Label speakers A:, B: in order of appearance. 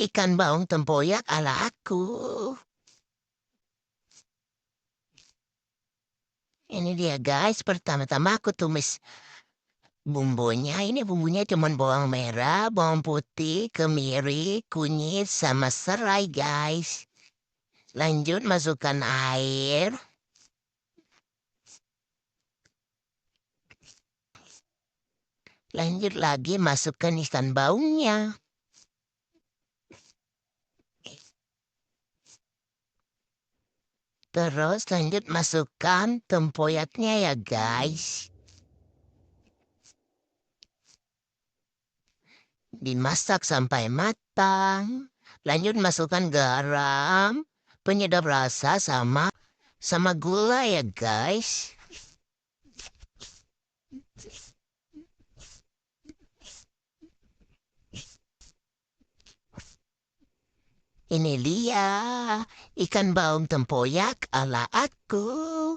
A: Ikan baong tempoyak ala aku. Ini dia guys, pertama-tama aku tumis bumbunya. Ini bumbunya cuma bawang merah, bawang putih, kemiri, kunyit, sama serai guys. Lanjut masukkan air. Lanjut lagi masukkan ikan baungnya. Terus lanjut masukkan tempoyaknya ya guys. Dimasak sampai matang. Lanjut masukkan garam, penyedap rasa sama gula ya guys. Ini dia ikan baung tempoyak ala aku.